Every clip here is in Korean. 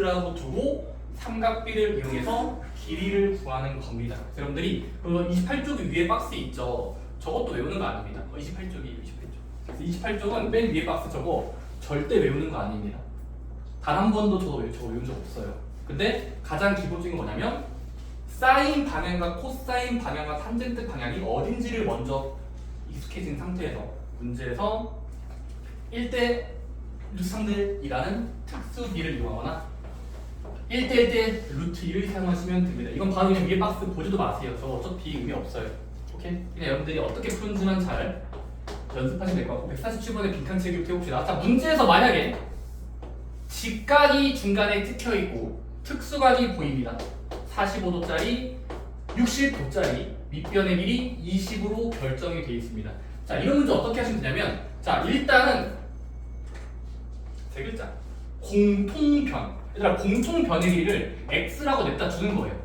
x라고 두고 삼각비를 이용해서 길이를 구하는 겁니다. 여러분들이 그 28쪽이 위에 박스 있죠? 저것도 외우는 거 아닙니다. 28쪽이에요. 28쪽. 28쪽은 맨 위에 박스 저거 절대 외우는 거 아닙니다. 단 한 번도 저거 외운 적 없어요. 근데 가장 기본적인 건 뭐냐면 사인 방향과 코사인 방향과 탄젠트 방향이 어딘지를 먼저 익숙해진 상태에서 문제에서 1대 루트 3대 2라는 특수 비를 이용하거나 1대 1대 루트 2를 사용하시면 됩니다. 이건 바로 그냥 위에 박스 보지도 마세요. 저 어차피 의미 없어요. 오케이? 그냥 여러분들이 어떻게 푸는지만 잘 연습하시면 될 것 같고 147번의 빈칸 채기 해봅시다. 자, 문제에서 만약에 직각이 중간에 찍혀 있고 특수각이 보입니다. 45도짜리, 60도짜리 밑변의 길이 20으로 결정이 되어 있습니다. 자, 이런 문제 어떻게 하시면 되냐면 자, 일단은 세 글자 공통변. 얘들아, 공통변의 길이를 x라고 냅다 주는 거예요.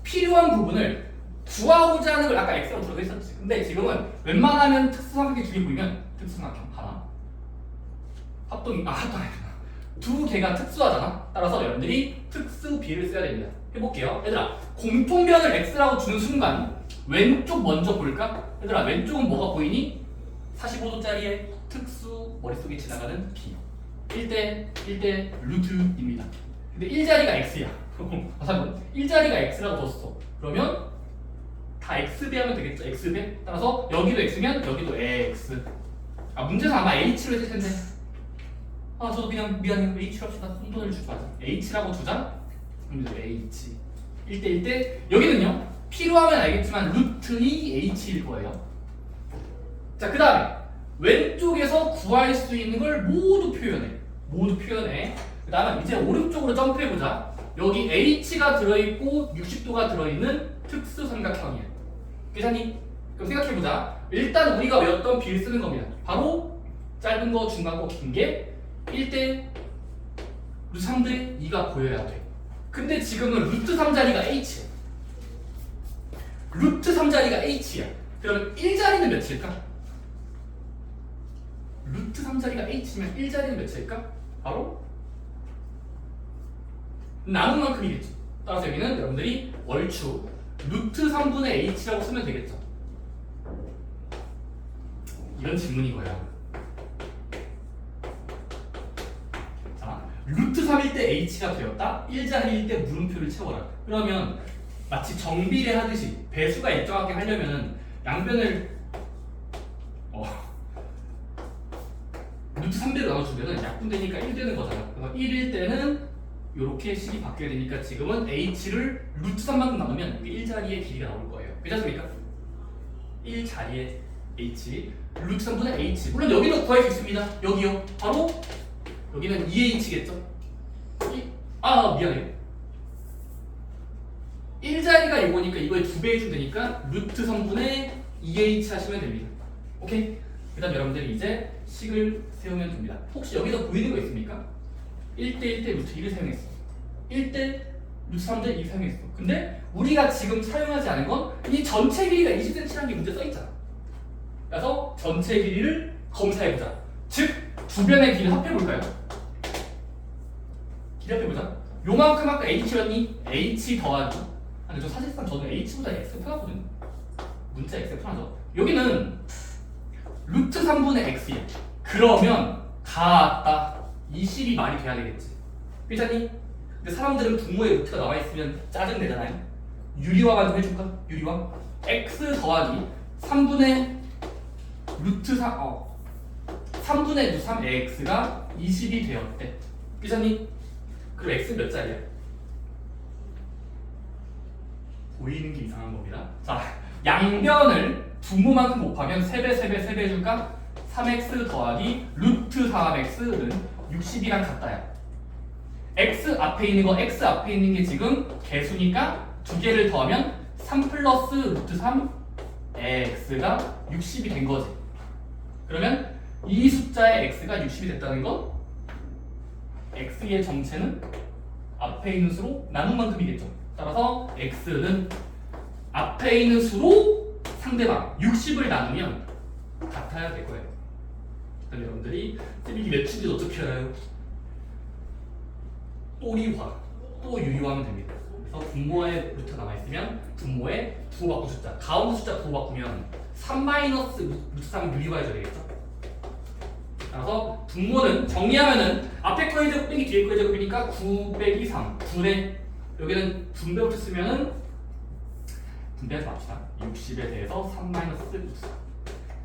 필요한 부분을 구하고자 하는 걸 아까 x라고 들어가 있었지. 근데 지금은 웬만하면 특수삼각형 두 개 보이면 특수삼각형 하나, 합동이 합동 아니구나. 두 개가 특수하잖아. 따라서 여러분들이 특수 비를 써야 됩니다. 해볼게요. 얘들아, 공통변을 x라고 주는 순간 왼쪽 먼저 볼까? 얘들아, 왼쪽은 뭐가 보이니? 45도짜리의 특수 머릿속에 지나가는 비. 1대 루트입니다. 근데 1자리가 x야. 잠깐만, 1자리가 x라고 뒀어. 그러면 다 x배 하면 되겠죠? x배? 따라서 여기도 x면 여기도 x. 아, 문제에서 아마 h로 했을 텐데. 아, 저도 그냥 미안해요. h로 합시다. 혼돈을 주지 마자. h라고 두자. 그럼 이제 h. 1대 여기는요. 필요하면 알겠지만 루트 2 h일 거예요. 자, 그 다음에 왼쪽에서 구할 수 있는 걸 모두 표현해. 그 다음에 이제 오른쪽으로 점프해보자. 여기 h가 들어있고 60도가 들어있는 특수삼각형이야. 괜찮니? 그럼 생각해보자. 일단 우리가 외웠던 비를 쓰는 겁니다. 바로 짧은 거, 중간 거, 긴 게 1대 루트 3대 2가 보여야 돼. 근데 지금은 루트 3자리가 h야. 루트 3자리가 h야. 그러면 1자리는 몇일까? 루트 3자리가 h면 1자리는 몇일까? 바로 나눈 만큼이겠죠. 따라서 여기는 여러분들이 얼추 루트 3분의 h라고 쓰면 되겠죠. 이런 질문이고요. 자, 루트 3일 때 h가 되었다. 1자리일 때 물음표를 채워라. 그러면 마치 정비례 하듯이 배수가 일정하게 하려면 양변을 루트 3배로 나눠주면 약분되니까 1 되는 거잖아. 그래서 1일 때는 이렇게 식이 바뀌어야 되니까 지금은 h를 루트 3만큼 나누면 이게 1자리의 길이가 나올 거예요. 괜찮습니까? 1자리의 h, 루트 3분의 h. 물론 여기도 구할 수 있습니다. 여기요. 바로 여기는 2h겠죠? 미안해요. 1자리가 이거니까 이거에 2배 해주면 되니까 루트 3분의 2h 하시면 됩니다. 오케이? 그 다음 여러분들이 이제 식을 세우면 됩니다. 혹시 여기서 보이는 거 있습니까? 1대 루트 2를 사용했어. 1대 루트 3대 2 사용했어. 근데 우리가 지금 사용하지 않은 건 이 전체 길이가 20cm라는 게 문제 써있잖아. 그래서 전체 길이를 검사해보자. 즉, 두 변의 길이를 합해볼까요? 길이 합해보자. 요만큼 아까 h였니? h 더하기. 근데 저 사실상 저는 h보다 x가 편하거든요. 문자 x가 편하죠. 여기는 루트 3분의 x야. 그러면 같다. 20이 말이 돼야 되겠지. 괜찮니? 근데 사람들은 분모에 루트가 나와있으면 짜증내잖아요. 유리화만 좀 해줄까? 유리화. x 더하기 3분의 루트 3분의 루트 3 x가 20이 되었대. 괜찮니? 그럼 x는 몇 자리야? 보이는 게 이상한 겁니다. 자, 양변을 분모만큼 곱하면 3배 해줄까? 3x 더하기 루트 3x는 60이랑 같다야. x 앞에 있는 거, x 앞에 있는 게 지금 개수니까 두 개를 더하면 3 플러스 루트 3 x가 60이 된 거지. 그러면 이 숫자의 x가 60이 됐다는 건 x의 정체는 앞에 있는 수로 나눈 만큼이겠죠. 따라서 x는 앞에 있는 수로 상대방 60을 나누면 같아야 될 거예요. 그럼 여러분들이 쌤이 몇 춘지 어떻게 알아요? 또리화, 또 유효하면 됩니다. 그래서 분모에 루트가 남아있으면 분모에 부호바꾼 숫자, 가운데 숫자 부호바꾸면 3-루트 3이 유리화해줘야 되겠죠? 따라서 분모는 정리하면은 앞에 거의 제곱 빼기 뒤에 거의 제곱이니까 9 빼기 3, 9네. 여기는 분배부터 쓰면은 분배해서 맙시다. 60에 대해서 3-루트 3.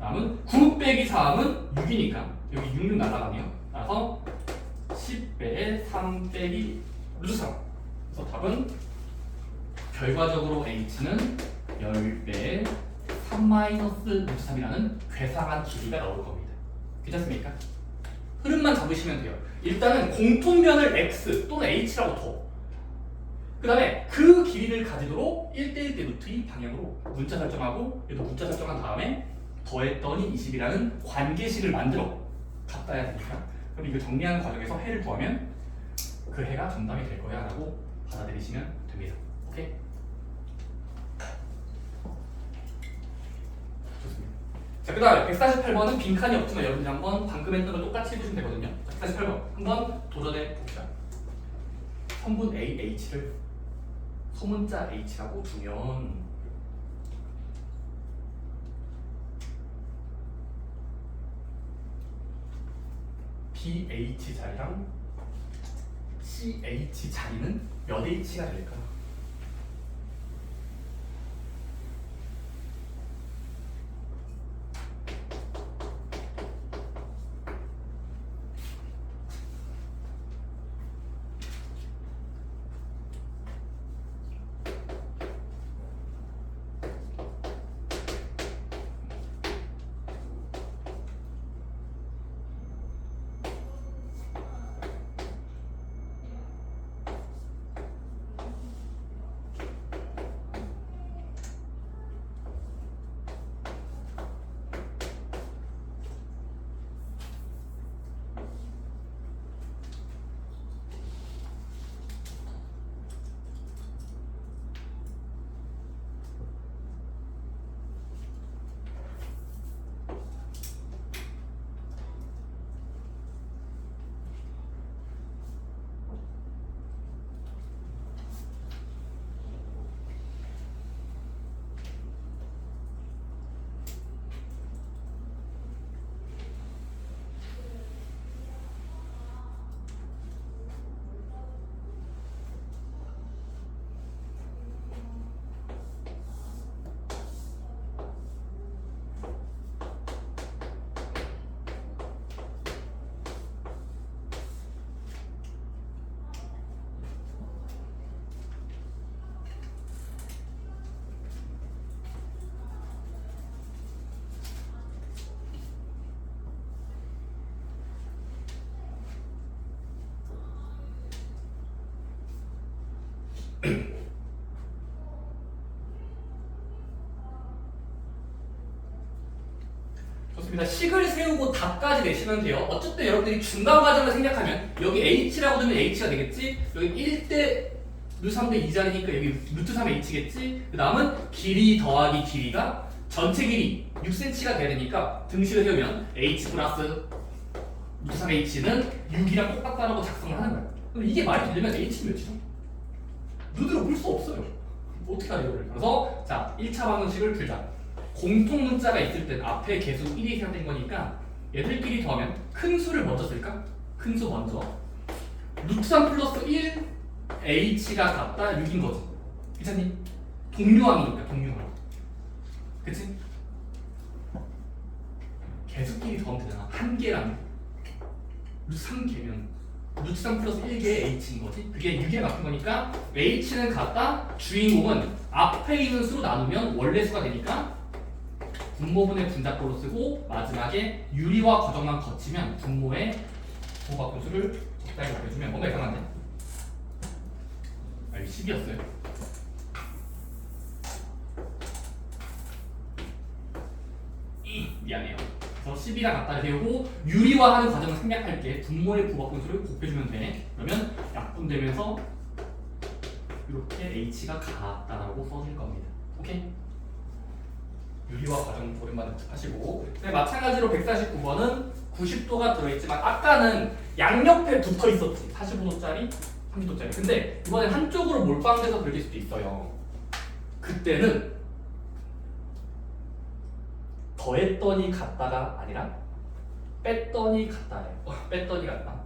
다음은 9 빼기 3은 6이니까 여기 6 날아가네요. 따라서 10배에 3 빼기 루트 3. 그래서 답은 결과적으로 h는 10배에 3-루트 3이라는 괴상한 길이가 나올 겁니다. 괜찮습니까? 흐름만 잡으시면 돼요. 일단은 공통면을 x 또는 h라고 둬. 그 다음에 그 길이를 가지도록 1대1대 루트 2 방향으로 문자 설정하고 얘도 문자 설정한 다음에 더했더니 20이라는 관계식을 만들어 갖다 해야 되니까 그럼 이거 정리하는 과정에서 해를 구하면 그 해가 정답이 될 거야 라고 받아들이시면 됩니다. 오케이? 좋습니다. 자, 그 다음에 148번은 빈칸이 없지만 여러분이 한번 방금 했던 걸 똑같이 해주시면 되거든요. 148번 한번 도전해 봅시다. 선분 AH를 소문자 H라고 두면 BH 자리랑 CH 자리는 몇 H가 될까? 좋습니다. 식을 세우고 답까지 내시면 돼요. 어쨌든 여러분들이 중간 과정을 생략하면 여기 H라고 두면 H가 되겠지. 여기 1대 루트 3대 2자리니까 여기 루트 3 H겠지. 그 다음은 길이 더하기 길이가 전체 길이 6cm가 돼야 되니까 등식을 세우면 H 플러스 루트 3 H는 6이랑 똑같다라고 작성을 하는 거야. 근데 이게 말이 되려면 H는 몇이죠? 눈으로 볼 수 없어요. 어떻게 하냐 이거를. 그래서 자 1차 방정식을 풀자. 공통 문자가 있을 땐 앞에 계수 1이 생각된 거니까 얘들끼리 더하면 큰 수를 먼저 쓸까? 큰 수 먼저. 루트 3 플러스 1 h가 같다 6인 거지. 괜찮니? 동류항이니까 동류항. 그치? 계수끼리 더하면 되잖아. 한 개랑 루트 3개면 루트 3 플러스 1개의 h인 거지. 그게 6에 맞춘 거니까 h는 같다. 주인공은 앞에 있는 수로 나누면 원래 수가 되니까 분모분의 분자꼴로 쓰고 마지막에 유리화 과정만 거치면 분모의 부호바꾼수를 적당히 말해주면 뭔가 이상한데? 아 이거 10이었어요. 미안해요. 그래서 10이랑 같다를 세우고 유리화하는 과정을 생략할게. 분모의 부호바꾼수를 곱해주면 돼. 그러면 약분되면서 이렇게 h가 같다라고 써질 겁니다. 오케이? 유리화 과정 오랜만에 하시고 네, 마찬가지로 149번은 90도가 들어있지만 아까는 양옆에 붙어 있었지. 45도짜리 30도짜리. 근데 이번에 한쪽으로 몰빵돼서 그릴 수도 있어요. 그때는 더했더니 같다가 아니라 뺐더니 같다예요. 뺐더니 같다.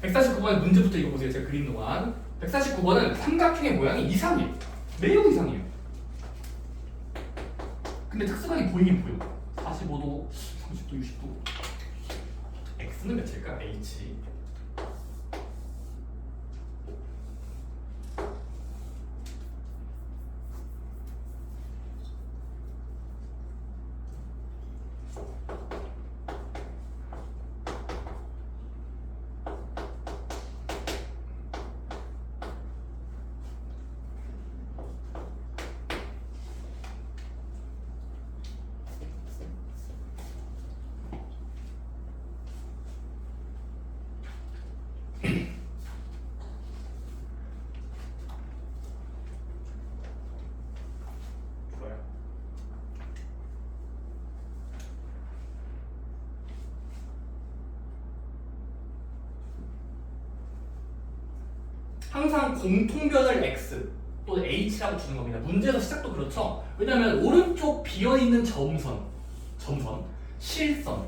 149번의 문제부터 읽어보세요. 제가 그린 동안. 149번은 삼각형의 모양이 이상해요. 매우 이상해요. 근데 특수각이 보이긴 보여. 45도, 30도, 60도. X는 몇일까? H. 항상 공통변을 x 또는 h라고 주는 겁니다. 문제에서 시작도 그렇죠. 왜냐하면 오른쪽 비어있는 점선, 실선,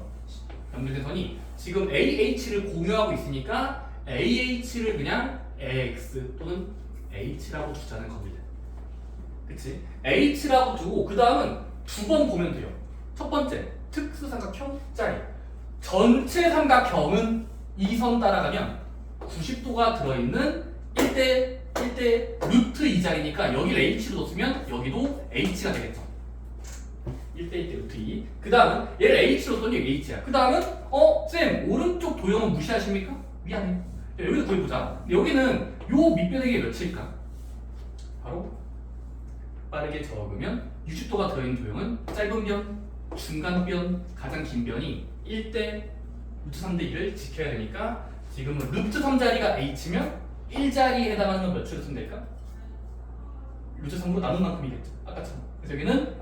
연결대선이 지금 ah를 공유하고 있으니까 ah를 그냥 ax 또는 h라고 두자는 겁니다. 그치? h라고 두고 그 다음은 두 번 보면 돼요. 첫 번째, 특수삼각형 짜리. 전체 삼각형은 이 선 따라가면 90도가 들어있는 1대 루트 2자리니까 여기를 h로 뒀으면 여기도 h가 되겠죠. 1대 루트 2. 그 다음은 얘를 h로 뒀더니 여기 h야. 그 다음은 쌤 오른쪽 도형은 무시하십니까? 미안해. 여기서 구해보자. 여기는 요 밑변의 몇일까? 바로 빠르게 적으면 60도가 들어있는 도형은 짧은 변, 중간 변, 가장 긴 변이 1대 루트 3대 2를 지켜야 되니까 지금은 루트 3자리가 h면 1자리에 해당하는 건 몇 초로 쓰면 될까? 루트 3으로 나눈 만큼이겠죠. 아까처럼. 그래서 여기는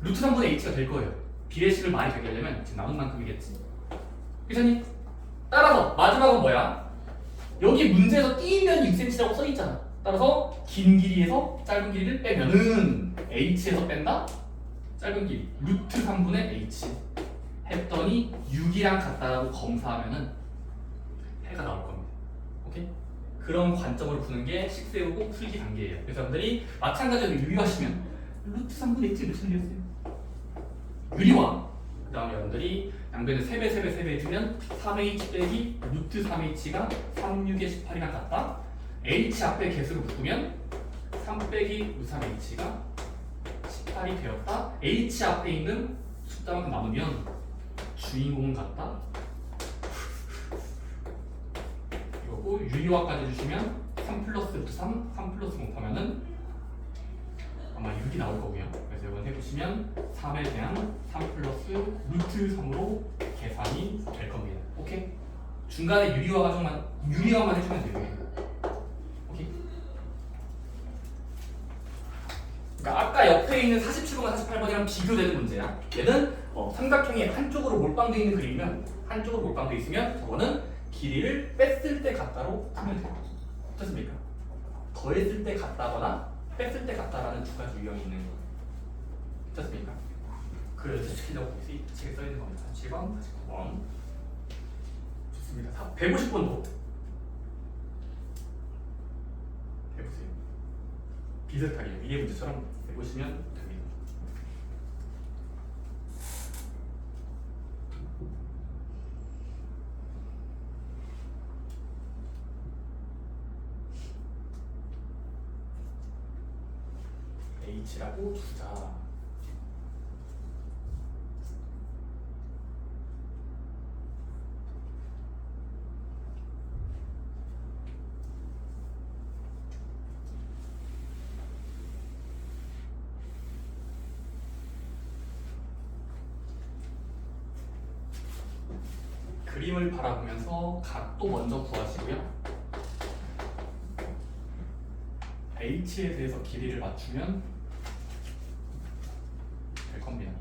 루트 3분의 h가 될 거예요. 비례식을 많이 되게 하려면 지금 나눈 만큼이겠지. 그렇니? 따라서 마지막은 뭐야? 여기 문제에서 띄면 6cm라고 써있잖아. 따라서 긴 길이에서 짧은 길이를 빼면은 h에서 뺀다? 짧은 길이 루트 3분의 h 했더니 6이랑 같다라고 검사하면은 해가 나올 겁니다. 오케이? 그런 관점으로 푸는 게 식세우고 풀기 단계예요. 그래서 여러분들이 마찬가지로 유리화시면 루트 3분의 h 몇 천이었어요? 유리화. 그 다음에 여러분들이 양변을 3배 해주면 3h 빼기 루트 3h가 36의 18이랑 같다. h 앞에 개수를 묶으면 3 빼기 루트 3h가 18이 되었다. h 앞에 있는 숫자만큼 남으면 주인공은 같다. 이거고 유리화까지 해주시면 3 플러스 루트 3, 3 플러스 곱하면은 아마 6이 나올 거고요. 그래서 이건 해보시면 3에 대한 3 플러스 루트 3으로 계산이 될 겁니다. 오케이? 중간에 유리화만 해주면 돼요. 오케이? 그러니까 아까 옆에 있는 47번과 48번이랑 비교되는 문제야. 얘는 삼각형이 한쪽으로 몰빵되어 있는 그림이면 한쪽으로 몰빵되어 있으면 저거는 길이를 뺐을 때 같다로 하면 돼요. 어떻습니까? 더했을 때 같다거나 뺐을 때 같다라는 두 가지 유형이 있는 거예요. 어떻습니까? 그래서 시키려고 책에 써있는 겁니다. 7번, 49번. 좋습니다. 150번도 해보세요. 비슷하게 위에 문제처럼 해보시면 됩니다. h라고 주자. 그림을 바라보면서 각도 먼저 구하시고요. h에 대해서 길이를 맞추면 될 겁니다.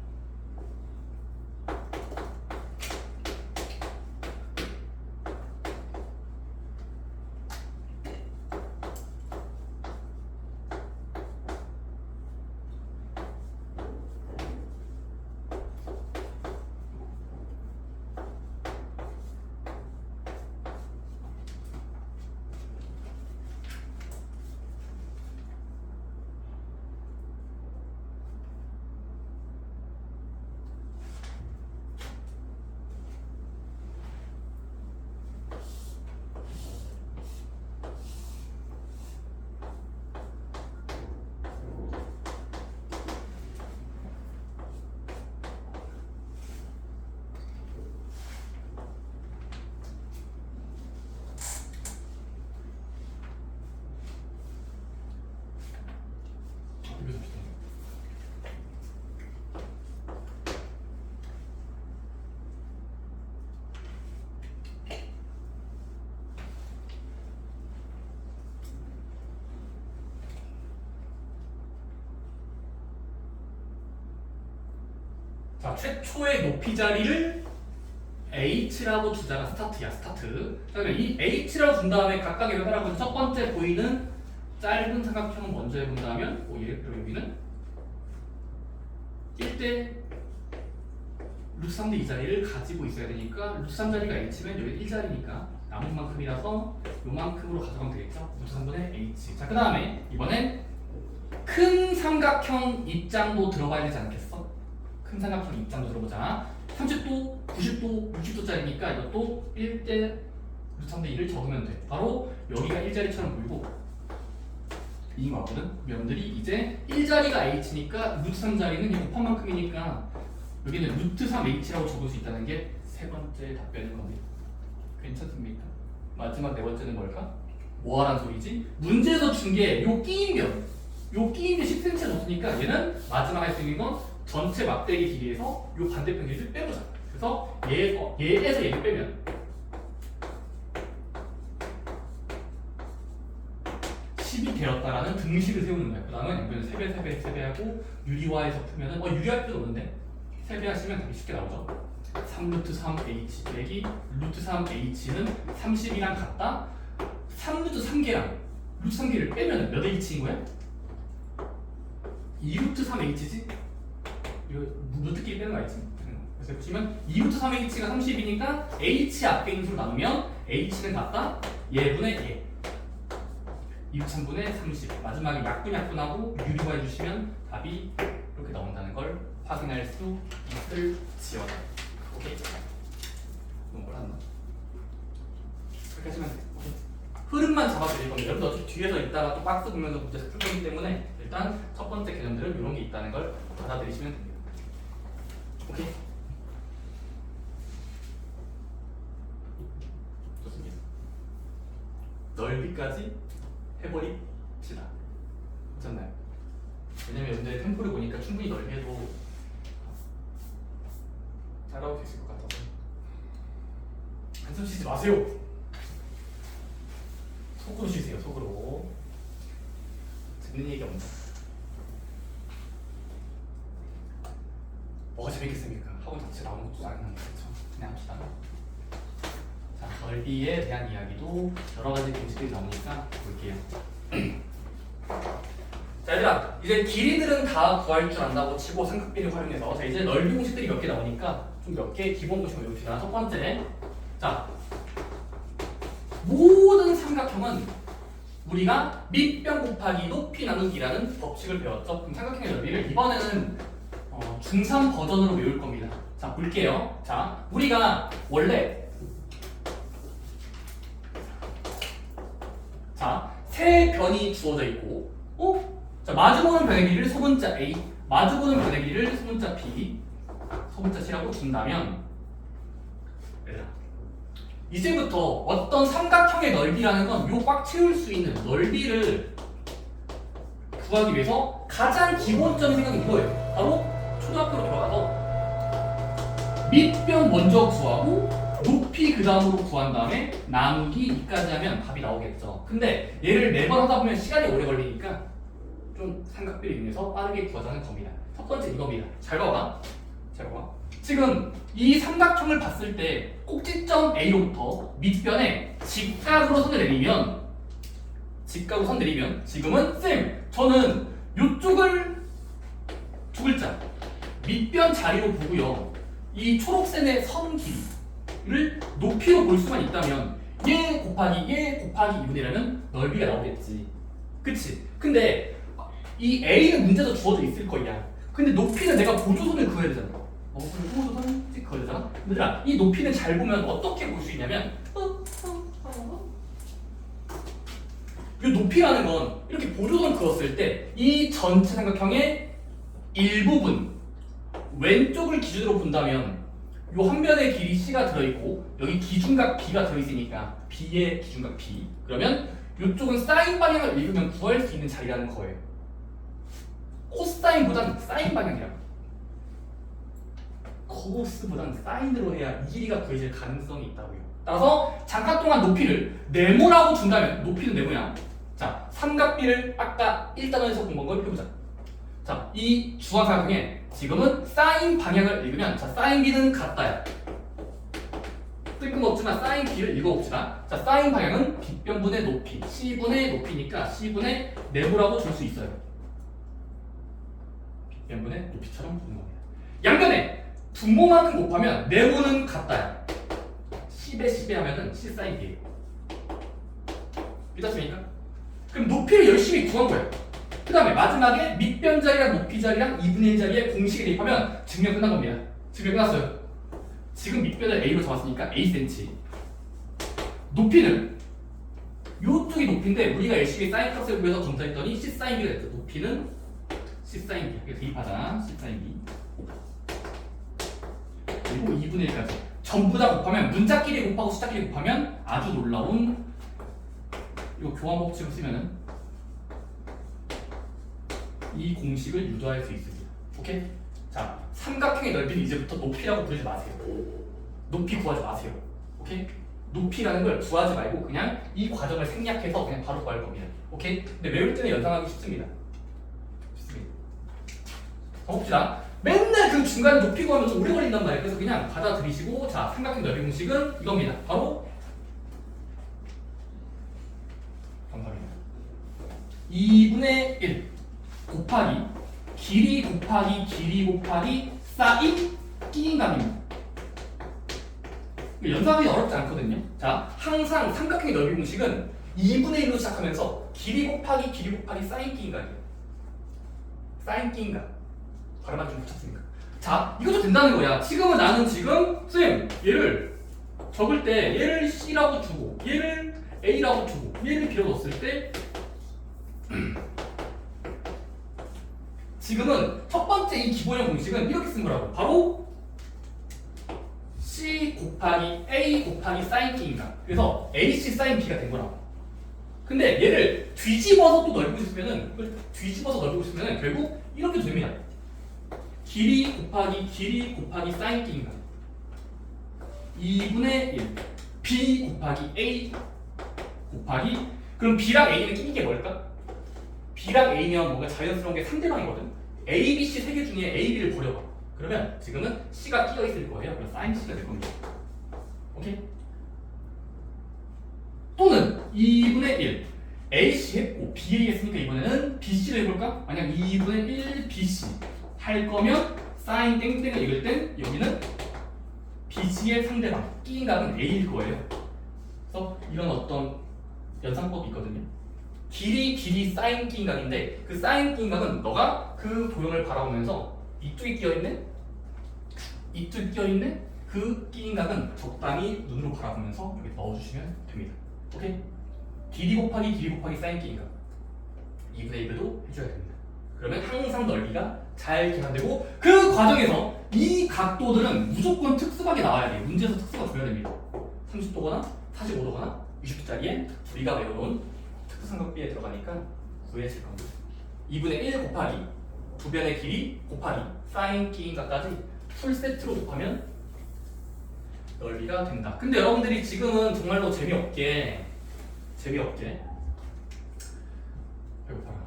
자, 최초의 높이 자리를 h라고 두자가 스타트야, 스타트. 그러면 이 h라고 둔 다음에 각각의 변화라고 첫 번째 보이는 짧은 삼각형을 먼저 해본다면, 그리고 여기는 1대 루트 3대 이 자리를 가지고 있어야 되니까 루트 3 자리가 h면 여기 1자리니까 남은 만큼이라서 요만큼으로 가져가면 되겠죠? 루트 3분의 h. 자, 그 다음에 이번엔 큰 삼각형 입장도 들어가야 되지 않겠어? 큰 삼각형 입장도 들어보자. 30도, 90도, 60도짜리니까 이것도 1대 루트 3대 2를 적으면 돼. 바로 여기가 1자리처럼 보이고 이인 것 같거든? 여러분들이 이제 1자리가 h니까 루트 3자리는 그냥 곱한 만큼이니까 여기는 루트 3h라고 적을 수 있다는 게 세 번째 답변인 겁니다. 괜찮습니까? 마지막 네 번째는 뭘까? 뭐하란 소리지? 문제에서 준 게 요 끼인변 10cm 줬으니까 얘는 마지막 할 수 있는 건 전체 막대기 길이에서 요 반대편 길이를 빼보자. 그래서 얘에서 얘를 빼면 10이 되었다라는 등식을 세우는 거야. 그 다음은 양변을 3배 하고 유리화해서 풀면은 유리할 필요 없는데 3배 하시면 되게 쉽게 나오죠. 3루트 3h 빼기 루트 3h는 30이랑 같다. 3루트 3개랑 루트 3개를 빼면 몇 h인 거야? 2루트 3h지? 이거 루트끼리 빼는 거 알지? 그래서 보시면 2루트 3h가 30이니까 h 앞에 있는 수로 나누면 h는 같다. 얘분의 얘 2루트 3분의 30. 마지막에 약분하고 유리화 해주시면 답이 이렇게 나온다는 걸 확인할 수 있을지어다. 오케이. 너무 몰랐나? 그렇게 하시면 돼. 오케이. 흐름만 잡아드릴 겁니다. 여러분 어차피 뒤에서 있다가 또 박스 보면서 문제 풀 거기 때문에 일단 첫 번째 개념들은 이런 게 있다는 걸 받아들이시면 됩니다. 오케이. 좋습니다. 넓이까지 해버립시다. 괜찮나요? 왜냐면 여러분들 템포를 보니까 충분히 넓이 해도 따라올 수 있을 것 같아서 한숨 쉬지 마세요. 속으로 쉬세요. 속으로. 듣는 얘기 없나? 뭐가 재밌겠습니까? 학원 자체 나오는 것도 짜증나는 거죠. 그냥 합시다. 자, 넓이에 대한 이야기도 여러 가지 공식들이 나오니까 볼게요. 자, 얘들아, 이제 길이들은 다 구할 줄 안다고 치고 삼각비를 활용해서 자, 이제 넓이 공식들이 몇 개 나오니까 좀 몇 개 기본 공식을 외웁시다. 첫 번째, 자, 모든 삼각형은 우리가 밑변 곱하기 높이 나누기라는 법칙을 배웠죠. 그럼 삼각형의 넓이를 이번에는 중3 버전으로 외울 겁니다. 자, 볼게요. 자, 우리가 원래 자, 세 변이 주어져 있고 자, 마주보는 변의 길이를 소문자 A, 마주보는 변의 길이를 소문자 B, 소문자 C라고 준다면 얘들아, 이제부터 어떤 삼각형의 넓이라는 건 요 꽉 채울 수 있는 넓이를 구하기 위해서 가장 기본적인 생각이 이거예요. 바로 초등학교로 돌아가서 밑변 먼저 구하고 높이 그 다음으로 구한 다음에 나누기 2까지 하면 답이 나오겠죠. 근데 얘를 매번 하다 보면 시간이 오래 걸리니까 좀 삼각비를 이용해서 빠르게 구하자는 겁니다. 첫 번째 이겁니다. 잘 봐봐. 지금 이 삼각형을 봤을 때 꼭지점 A로부터 밑변에 직각으로 선을 내리면 지금은 쌤, 저는 이쪽을 두 글자 밑변 자리로 보고요. 이 초록線의 선 길이를 높이로 볼 수만 있다면 얘 곱하기 2분의1은 넓이가 나오겠지. 그치? 근데 이 A는 문제도 주어져 있을 거야. 근데 높이는 내가 보조선을 그어야 되잖아. 보조선 그어야 되잖아. 얘들아, 이 높이는 잘 보면 어떻게 볼 수 있냐면 이 높이라는 건 이렇게 보조선 그었을 때 이 전체 삼각형의 일부분 왼쪽을 기준으로 본다면 요 한 변의 길이 C가 들어있고 여기 기준각 B가 들어있으니까 B의 기준각 B, 그러면 이쪽은 사인 방향을 읽으면 구할 수 있는 자리라는 거예요. 코사인보단 사인 방향이라고. 코스보단 사인으로 해야 이 길이가 구해질 가능성이 있다고요. 따라서 잠깐 동안 높이를 네모라고 준다면 높이는 네모야. 자, 삼각비를 아까 1단원에서 공부한 걸 해보자. 자, 이 주황삼각형에 지금은 사인 방향을 읽으면 자 사인 B는 같다야. 뜬금없지만 사인 B를 읽어봅시다. 자 사인 방향은 B변분의 높이 C분의 높이니까 C분의 네모라고 줄 수 있어요. B변분의 높이처럼 보는 겁니다. 양변에 분모만큼 곱하면 네모는 같다야. 10에 10에 하면은 C 사인 B예요. 믿었습니까? 그럼 높이를 열심히 구한 거예요. 그 다음에 마지막에 밑변 자리랑 높이 자리랑 2분의 1 자리에 공식을 대입하면 증명 끝난 겁니다. 증명 끝났어요. 지금 밑변을 A로 잡았으니까 Acm. 높이는 요쪽이 높이인데 우리가 열심히 사인 값을 구해서 검사했더니 C 사인 B가 됐죠. 높이는 C 사인 B. 그래서 대입하잖아. C 사인 B. 그리고 2분의 1까지. 전부 다 곱하면 문자끼리 곱하고 숫자끼리 곱하면 아주 놀라운 이거 교환 법칙을 쓰면은 이 공식을 유도할 수 있습니다. 오케이? 자, 삼각형의 넓이는 이제부터 높이라고 부르지 마세요. 높이 구하지 마세요. 오케이? 높이라는 걸 구하지 말고 그냥 이 과정을 생략해서 그냥 바로 구할 겁니다. 오케이? 근데 외울 때는 연상하기 쉽습니다. 쉽습니다. 가봅시다. 맨날 그 중간에 높이 구하면 좀 오래 걸린단 말이에요. 그래서 그냥 받아들이시고 자, 삼각형 넓이 공식은 이겁니다. 바로 감사합니다. 2분의 1 곱하기 길이 곱하기 길이 곱하기 사인 끼인감입니다. 연상하기 어렵지 않거든요. 자, 항상 삼각형의 넓이 공식은 2분의 1로 시작하면서 길이 곱하기 길이 곱하기 사인 끼인감이에요. 사인 끼인감. 발음만 좀 붙였습니까? 자, 이것도 된다는 거야. 지금은 나는 지금 쌤 얘를 적을 때 얘를 C라고 주고 얘를 A라고 주고 얘를 B라고 넣었을 때 지금은 첫 번째 이 기본형 공식은 이렇게 쓴 거라고. 바로 C 곱하기 A 곱하기 사인 B인가. 그래서 AC 사인 B가 된 거라고. 근데 얘를 뒤집어서 또 넓히고 싶으면은 이걸 뒤집어서 넓히고 싶으면은 결국 이렇게 됩니다. 길이 곱하기 사인 B인가. 2분의 1 B 곱하기 A 곱하기 그럼 B랑 A는 끼는 게 뭘까? B랑 A면 뭔가 자연스러운 게 상대방이거든. A, B, C 세 개 중에 A, B를 버려봐. 그러면 지금은 C가 끼어 있을 거예요. 그럼 사인 C가 될 겁니다. 오케이? 또는 2분의 1 AC 했고 BA 했으니까 이번에는 BC를 해볼까? 만약 2분의 1 BC 할 거면 사인 땡땡을 읽을 땐 여기는 BC의 상대방 끼인 각은 A일 거예요. 그래서 이런 어떤 연상법이 있거든요. 길이 사인 끼인 각인데 그 사인 끼인 각은 너가 그 도형을 바라보면서 이쪽이 끼어있네? 이쪽이 끼어있네? 그 끼인 각은 적당히 눈으로 바라보면서 여기 넣어주시면 됩니다. 오케이? 길이 곱하기 사인 끼인 각 2분의 1도 해줘야 됩니다. 그러면 항상 넓이가 잘 계산되고 그 과정에서 이 각도들은 무조건 특수하게 나와야 돼요. 문제에서 특수가 줘야 됩니다. 30도거나 45도거나 60도짜리에 우리가 외워놓은 특수삼각비에 들어가니까 구해질 겁니다. 2분의 1 곱하기 두 변의 길이 곱하기 사인 끼인각까지 풀세트로 곱하면 넓이가 된다. 근데 여러분들이 지금은 정말로 재미없게 배고파라.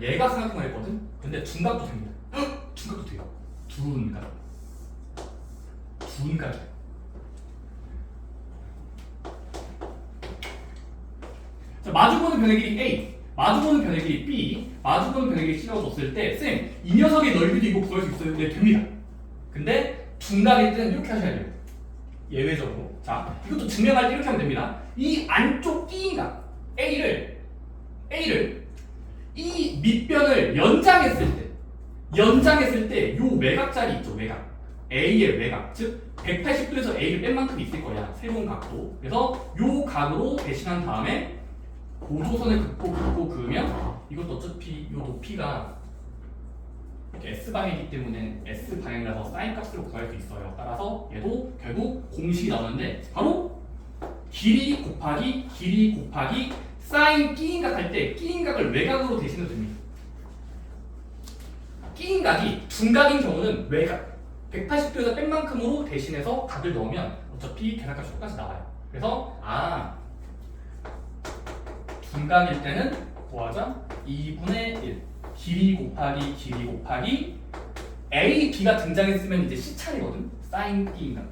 얘가 삼각형을 했거든? 근데 둔각도 됩니다. 헉! 둔각도 돼요. 둔각. 자, 마주보는 변의 길이 A, 마주보는 변의 길이 B, 마주보는 변의 길이 C라고 줬을 때 쌤, 이 녀석의 넓이도 이거 구할 수 있어요? 네, 됩니다. 근데 둔각일 때는 이렇게 하셔야 돼요. 예외적으로. 자, 이것도 증명할 때 이렇게 하면 됩니다. 이 안쪽 끼인각 A를 이 밑변을 연장했을 때 요 외곽자리 있죠, 외곽. A의 외곽, 즉 180도에서 A를 뺀 만큼 있을 거야, 새로운 각도. 그래서 요 각으로 대신한 다음에 고조선을 긋고 그으면 이것도 어차피 요 높이가 S방이기 때문에 S방향이라서 사인 값으로 구할 수 있어요. 따라서 얘도 결국 공식이 나오는데 바로 길이 곱하기 사인 끼인각 할 때 끼인각을 외곽으로 대신해도 됩니다. 끼인각이 둔각인 경우는 외곽 180도에서 뺀 만큼으로 대신해서 각을 넣으면 어차피 계산값이 똑같이 나와요. 그래서 둔각일 때는 구하자 2분의 1 길이 곱하기 A, B가 등장했으면 이제 C 차례거든. 사인 B인가.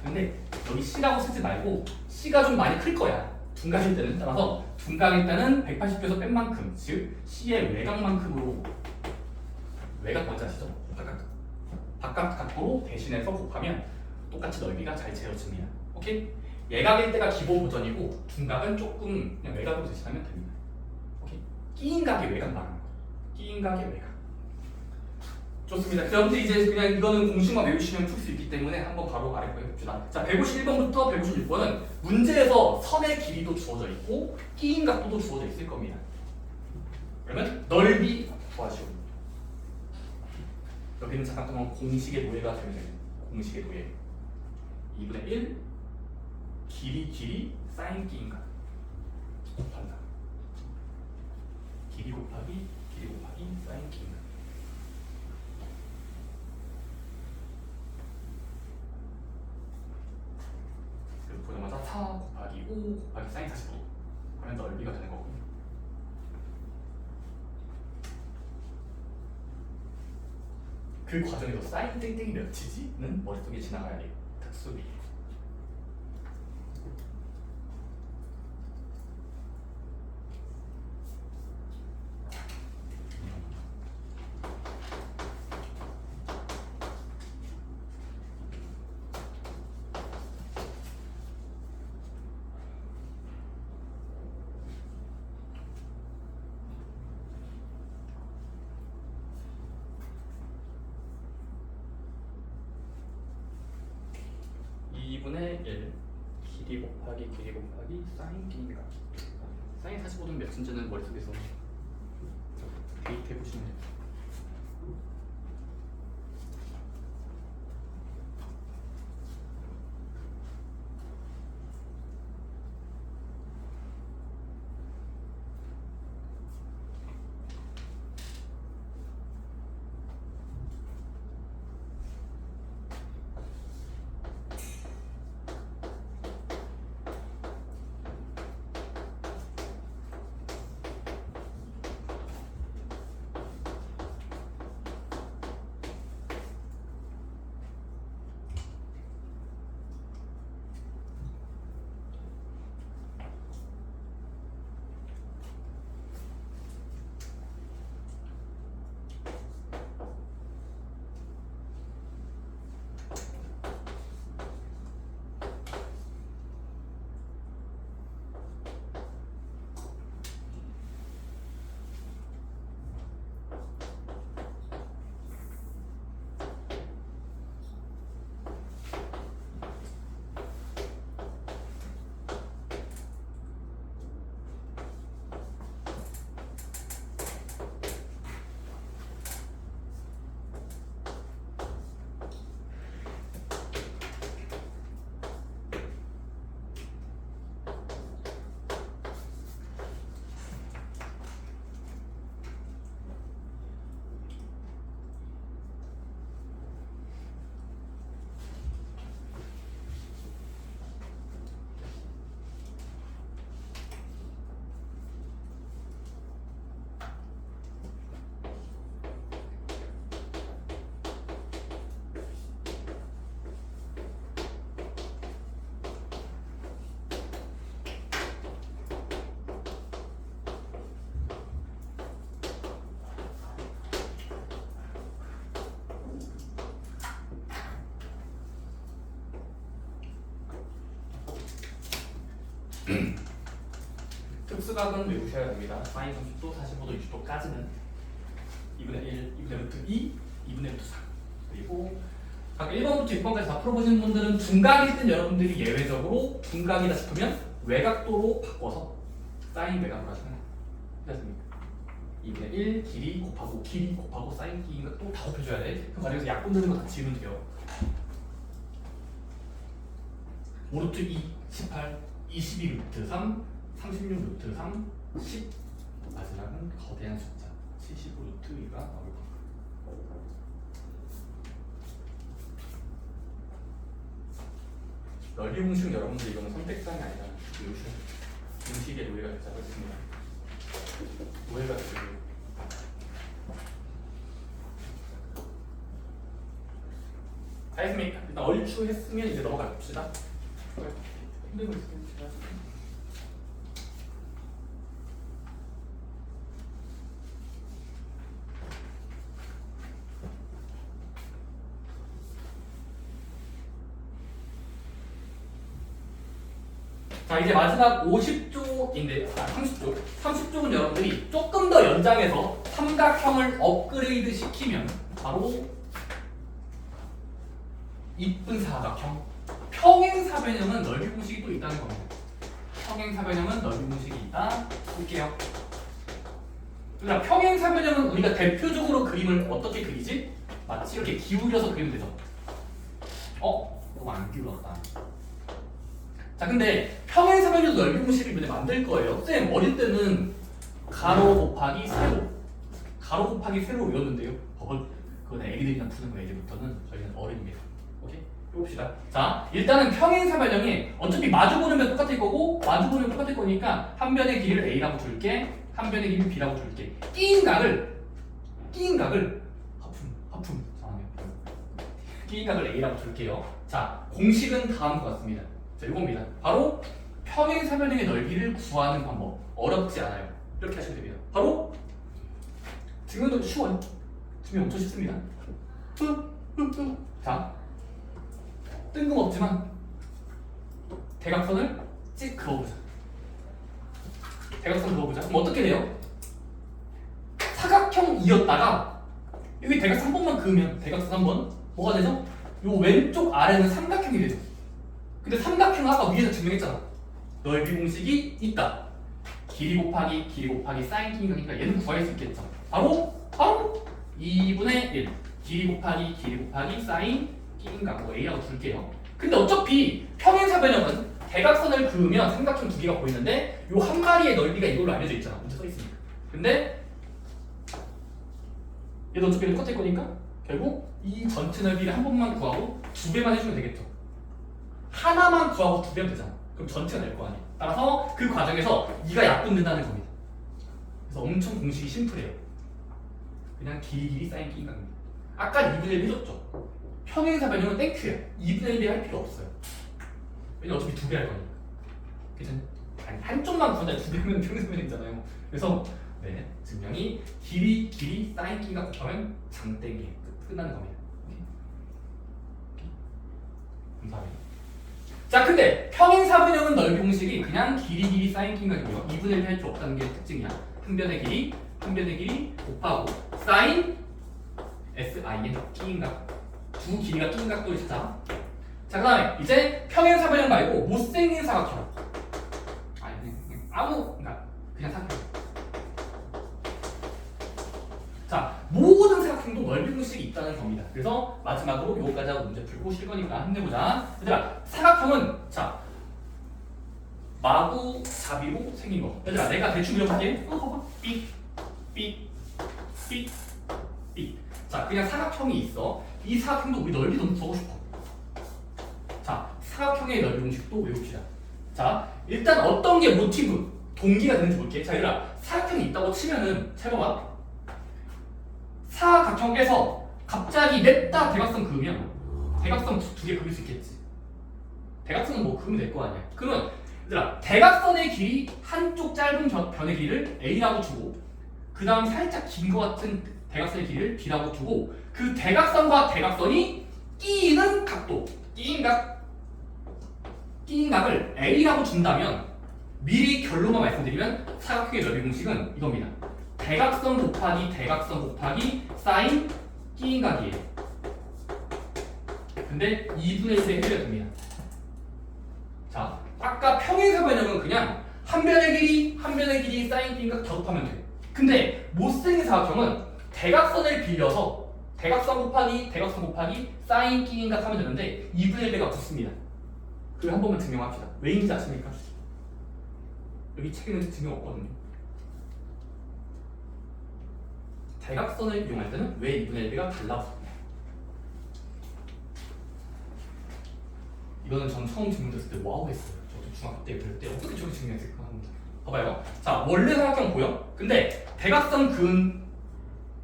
근데 여기 C라고 쓰지 말고 C가 좀 많이 클 거야. 둔각일 때는. 따라서 둔각일 때는 180도에서 뺀 만큼, 즉 C의 외곽만큼으로, 외곽 뭔지 아시죠? 바깥 각도로 대신해서 곱하면 똑같이 넓이가 잘 채워집니다. 오케이? 예각일 때가 기본 버전이고 둔각은 조금 그냥 외곽으로 대신하면 됩니다. 오케이? 끼인 각의 외곽 말하는 거. 끼인 각의 외곽. 좋습니다. 여러분들 이제 그냥 이거는 공식만 외우시면 풀 수 있기 때문에 한번 바로 아래 거 해봅시다. 자, 151번부터 156번은 문제에서 선의 길이도 주어져 있고 끼인 각도도 주어져 있을 겁니다. 그러면 넓이 구하시오. 여기는 잠깐 동안 공식의 노예가 되면 됩니다. 공식의 노예. 2분의 1 길이 사인 끼인각 곱한다. 길이 곱하기 사인 끼인각. 그리고 보자마자 4 곱하기 5 곱하기 사인 45 하면 넓이가 되는 거고. 그 과정에서 사인 땡땡이 몇이지?는 머릿속에 지나가야 돼요. 특수비. (2분의 1) 길이 곱하기 사인 끼인각. 사인 45는 몇인지는 머릿속에서 대입해보시면 돼요. 특수각은 외우셔야 됩니다. 사인 30도, 45도, 60도까지는 2분의 1, 2분의 루트 2, 2분의 루트 3. 그리고 각 1번부터 6번까지 다 풀어보신 분들은 둔각일 땐 여러분들이 예외적으로 둔각이다 싶으면 외곽도로 바꿔서 사인 외곽으로 하시면 되겠습니까? 2분의 1 길이 곱하고 사인 끼인각 또 다 곱해줘야 돼. 그 과정에서 약분 되는 거 다 지우면 돼요. 5루트 2, 18, 22 루트 3, 36 루트 3, 10 마지막은 거대한 숫자 75 루트 2가 나올 겁니다. 넓이 공식은 여러분들 이거는 선택사항이 아니라 외우셔야 돼요. 공식의 노예가 되자고 했습니다. 노예가 되고요. 다 했으면 일단 얼추 했으면 이제 넘어가 봅시다. 힘들고 있으면 제가 자 이제 마지막 50쪽인데 30쪽 30쪽은 여러분들이 조금 더 연장해서 삼각형을 업그레이드 시키면 바로 이쁜 사각형 평행사변형은 넓이 공식이 또 있다는 겁니다. 평행사변형은 넓이 공식이 있다 볼게요. 그러니까 평행사변형은 우리가 대표적으로 그림을 어떻게 그리지? 마치 이렇게 기울여서 그리면 되죠. 너무 안 기울었다. 자 근데 평행사변형 넓이 공식을 이번에 만들 거예요. 쌤 어릴 때는 가로 곱하기 세로 가로 곱하기 세로 외웠는데요. 그건 애기들이나 푸는 거예요. 이제부터는 저희는 어른입니다. 오케이? 해봅시다. 자 일단은 평행사변형이 어차피 마주보는 면 똑같을 거고 마주보는 면 똑같을 거니까 한 변의 길이를 A라고 줄게 한 변의 길이를 B라고 줄게 끼인 각을 끼인 각을 A라고 줄게요. 자 공식은 다음과 같습니다. 자 이겁니다. 바로 평행사변형의 넓이를 구하는 방법 어렵지 않아요. 이렇게 하시면 됩니다. 바로 증명도 쉬워요. 증명 엄청 쉽습니다. 자 뜬금없지만 대각선을 찍 그어보자. 대각선 그어보자. 그럼 어떻게 돼요? 사각형이었다가 여기 대각선 한 번만 그으면 대각선 한 번 뭐가 되죠? 요 왼쪽 아래는 삼각형이 되죠. 근데 삼각형은 아까 위에서 증명했잖아. 넓이 공식이 있다. 길이 곱하기 사인 끼니까 얘는 구할 수 있겠죠. 바로 2분의 1 길이 곱하기 사인 끼니까 뭐 A라고 줄게요. 근데 어차피 평행사변형은 대각선을 그으면 삼각형 두 개가 보이는데 요 한 마리의 넓이가 이걸로 알려져 있잖아. 문제 써 있으니까. 근데 얘도 어차피 똑같을 거니까 결국 이 전체 넓이를 한 번만 구하고 두 배만 해주면 되겠죠. 하나만 구하고 두 배면 되잖아. 그럼 전체가 될 거 아니야. 따라서 그 과정에서 2가 약분된다는 겁니다. 그래서 엄청 공식이 심플해요. 그냥 길이 사인 끼니까입니다. 아까 2분의 1 해줬죠. 평행사변형은 땡큐야. 2분의 1이 할 필요 없어요. 왜냐면 어차피 두 배 할 거니까. 괜찮아요? 아니 한쪽만 구한다 두 배 하면 평행사변형이잖아요. 그래서 네 증명이 길이 사인 끼니까 곱하면 장땡이 끝나는 겁니다. 감사합니다. 자 근데 평행사변형은 넓이 공식이 그냥 길이 사인 끼니까고요. 2분의 1 할 필요 없다는 게 특징이야. 한 변의 길이 곱하고 사인 sin 끼인각 두 길이가 끼인 각도를 찾아. 자 그 다음에 이제 평행사변형 말고 못생긴 사각형 그냥 사각형. 자 모든 사각형도 넓이 공식이 있다는 겁니다. 그래서 마지막으로 요거까지 하고 문제 풀고 쉴 거니까 힘내보자. 얘들아 사각형은 자 마구 잡이로 생긴 거. 얘들아 내가 대충 그려볼게. 봐봐 삑 자 그냥 사각형이 있어. 이 사각형도 우리 넓이 너무 구하고 싶어. 자 사각형의 넓이 공식도 외웁시다. 자 일단 어떤 게 모티브 동기가 되는지 볼게. 자 얘들아 사각형이 있다고 치면은 잘 봐봐. 사각형에서 갑자기 냅다 대각선 그으면 대각선 두 개 그릴 수 있겠지. 대각선은 뭐 그으면 될 거 아니야. 그러면 얘들아 대각선의 길이 한쪽 짧은 변의 길이를 A라고 주고 그 다음 살짝 긴 거 같은 대각선의 길이를 B라고 두고 그 대각선과 대각선이 끼이는 각도 끼인 각을 A라고 준다면 미리 결론만 말씀드리면 사각형의 넓이 공식은 이겁니다. 대각선 곱하기 사인 끼인 각이에요. 근데 2분의 1에 해결됩니다. 자 아까 평행사변형은 그냥 한 변의 길이 사인 끼인 각 곱하면 돼. 근데 못생긴 사각형은 대각선을 빌려서 대각선 곱하기 사인 끼인 각 하면 되는데 2분의 1배가 붙습니다. 그걸 한 번만 증명합시다. 왜인지 아십니까? 여기 책에는 증명 없거든요. 대각선을 이용할 때는 왜 2분의 1배가 달라붙습니다. 이거는 전 처음 증명됐을 때 와우 했어요. 저도 중학교 때 배울 때 어떻게 저렇게 증명했을까 합니다. 봐봐요. 자 원래 사각형 보여? 근데 대각선 그은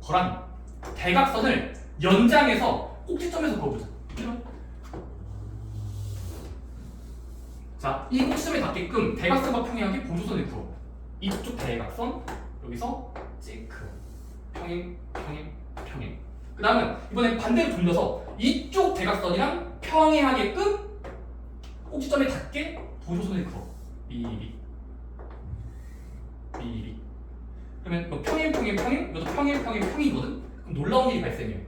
거랑 대각선을 연장해서 꼭지점에서 그어보자. 자, 이 꼭지점에 닿게끔 대각선과 평행하게 보조선을 그어. 이쪽 대각선, 여기서 체크. 평행, 평행, 평행. 그 다음은 이번엔 반대로 돌려서 이쪽 대각선이랑 평행하게끔 꼭지점에 닿게 보조선을 그어. 미리. 미리. 그러면 뭐 평행, 평행, 평행, 이것도 평행, 평행, 평이거든? 그럼 놀라운 일이 발생해요.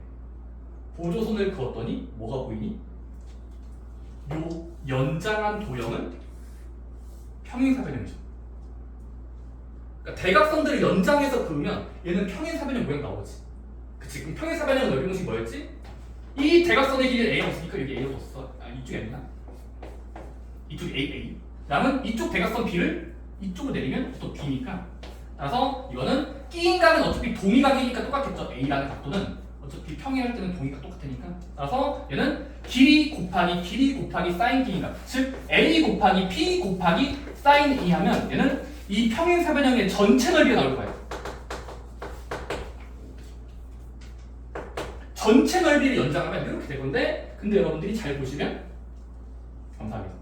보조선을 그었더니 뭐가 보이니? 요 연장한 도형은 평행사변형이죠. 그러니까 대각선들을 연장해서 그으면 얘는 평행사변형 모양 나오지. 그치? 그럼 평행사변형 넓이 공식 뭐였지? 이 대각선의 길이는 A라고 했으니까 여기 A라고 썼어. 아, 이쪽이 아니나? 이쪽이 A. 남은 이쪽 대각선 B를 이쪽으로 내리면 또 B니까. 따라서 이거는 끼인 각은 어차피 동의각이니까 똑같겠죠. A라는 각도는 어차피 평행할 때는 동의각 똑같으니까. 따라서 얘는 길이 곱하기 사인 끼인 각. 즉 A 곱하기 P 곱하기 사인 E 하면 얘는 이 평행사변형의 전체 넓이가 나올 거예요. 전체 넓이를 연장하면 이렇게 될 건데, 근데 여러분들이 잘 보시면 감사합니다.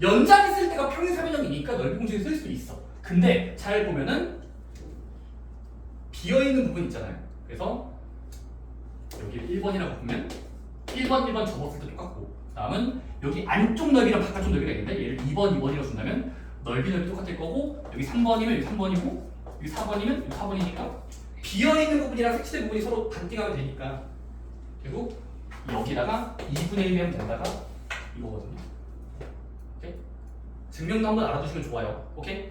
연장했을 때가 평행사변형이니까 넓이 공식을 쓸 수 있어. 근데 잘 보면은 비어있는 부분 있잖아요. 그래서 여기 1번이라고 보면 1번 접었을 때 똑같고, 다음은 여기 안쪽 넓이랑 바깥쪽 넓이가 있는데 얘를 2번이라고 준다면 넓이 똑같을 거고, 여기 3번이면 여기 3번이고 여기 4번이면 여기 4번이니까 비어있는 부분이랑 색칠된 부분이 서로 반띵하면 되니까 결국 여기다가 2분의 1 하면 된다가 이거거든요. 오케이? 증명도 한번 알아두시면 좋아요. 오케이?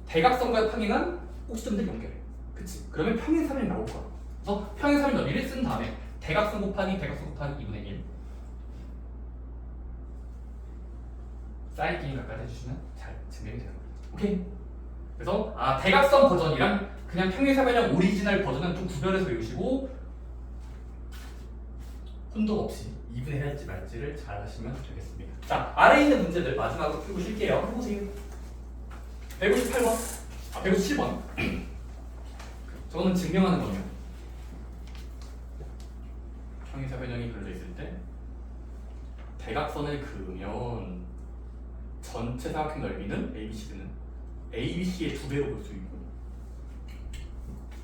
대각선과 평행한 꼭지점들 연결해. 그치? 그러면 평행사변이 나올 거야. 그래서 평행사변 넓이를 쓴 다음에 대각선 곱하기 2분의 1 사인 끼인각까지 해주시면 잘 증명이 되는 거예요. 오케이? 그래서 대각선 버전이랑 그냥 평행사변형 오리지널 버전은 좀 구별해서 외우시고 혼동 없이 2분의 해야지 말지를 잘 하시면 되겠습니다. 자, 아래에 있는 문제들 마지막으로 풀고 쉴게요. 해보세요. 158번, 157번. 저거는 증명하는 거예요. 평행사변형이 그려져 있을 때 대각선을 그으면 전체 사각형 넓이는 ABC는 ABC의 2배로 볼 수 있고,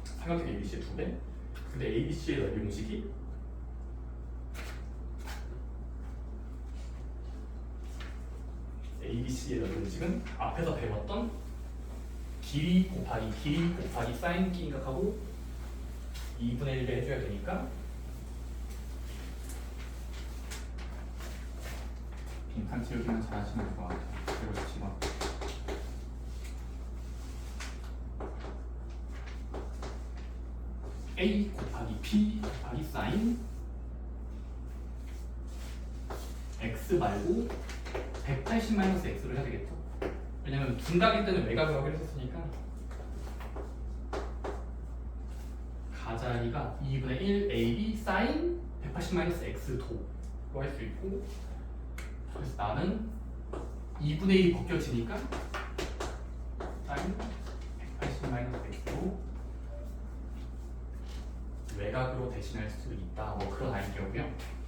삼각형 ABC의 2배. 근데 ABC의 넓이 공식이 ABC의 넓이 공식은 앞에서 배웠던 길이 곱하기 사인 끼인각하고 2분의 1배 해줘야 되니까 빈칸 채우기만 잘 하시면 될 것 같아요. 157번. A 곱하기 P 곱하기 사인 X 말고 180-X를 해야 되겠죠? 왜냐면 분각일 때는 외곽을 하기로 했었으니까 가자리가 2분의 1 AB 사인 180-X 도로 할 수 있고, 그래서 나는 2분의 1이 벗겨지니까 사인 180-X로 외곽으로 대신할 수 있다. 뭐 그런 아이디어고요.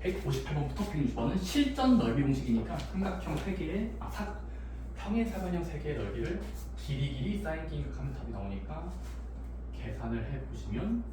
(158번부터) 160번은 실전 넓이 공식이니까 삼각형 3개의 평행사변형 3개의 넓이를 길이 사인 끼인각 하면 답이 나오니까 계산을 해보시면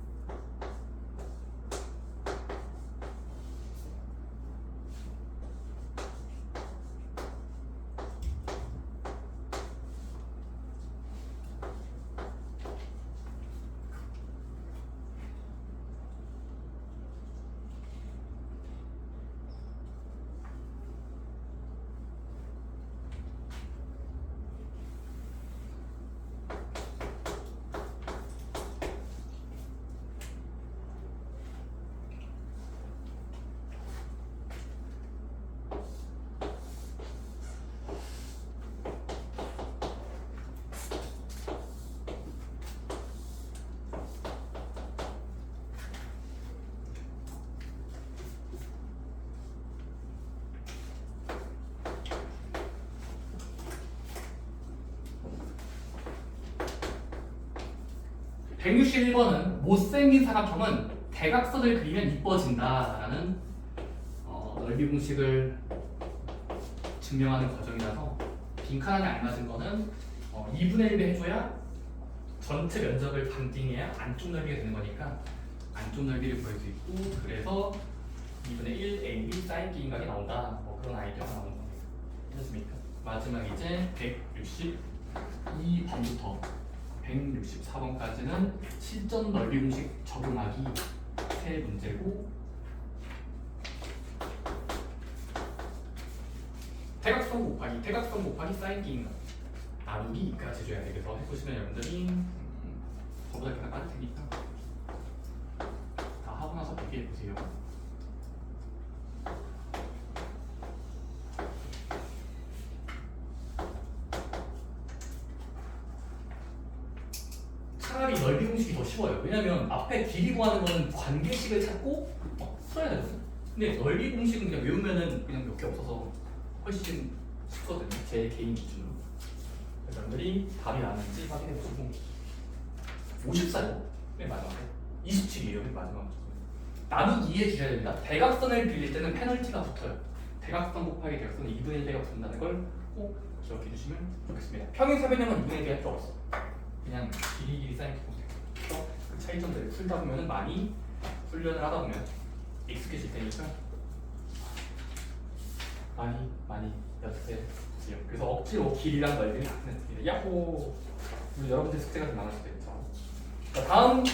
161번은 못생긴 삼각형은 대각선을 그리면 이뻐진다라는 넓이 공식을 증명하는 과정이라서 빈칸 안에 알맞은 거는 2분의 1배 해줘야 전체 면적을 반띵해야 안쪽 넓이가 되는 거니까 안쪽 넓이를 구할 수 있고 그래서 2분의 1 AB 사인 기인각이 나온다. 뭐 그런 아이디어가 나오는 겁니다. 이해됐습니까? 마지막 이제 162번부터 164번까지는 실전 넓이 공식 적용하기 세 문제고 대각선 곱하기 사인 기인각 나누기까지 줘야 돼. 그래서 해보시면 여러분들이 저보다 그냥 빠를 테니까 다 하고 나서 얘기해 보세요. 차라리 넓이 공식이 더 쉬워요. 왜냐면 앞에 길이 구하는 거는 관계식을 찾고 써야 되거든. 근데 넓이 공식은 그냥 외우면은 그냥 몇 개 없어서 훨씬 쉽거든요. 제 개인 기준으로. 여러분들이 답이 나는지 확인해 보시고 54요. 맨 마지막에 27이에요. 맨 마지막 나누기 이해해 주셔야 됩니다. 대각선을 빌릴 때는 페널티가 붙어요. 대각선 곱하기 대각선은 2분의 1배가 붙는다는 걸 꼭 기억해 주시면 좋겠습니다. 평행사변형은 2분의 1배 할 필요 없어. 그냥 길이 쌓인 게 보세요. 그래서 그 차이점들을 풀다 보면 많이 훈련을 하다 보면 익숙해질 테니까 많이 연습해 보세요. 그래서 억지로 길이랑 넓이를 바꾸는 야호! 여러분들 숙제가 좀 많을 수도 있죠. 다음은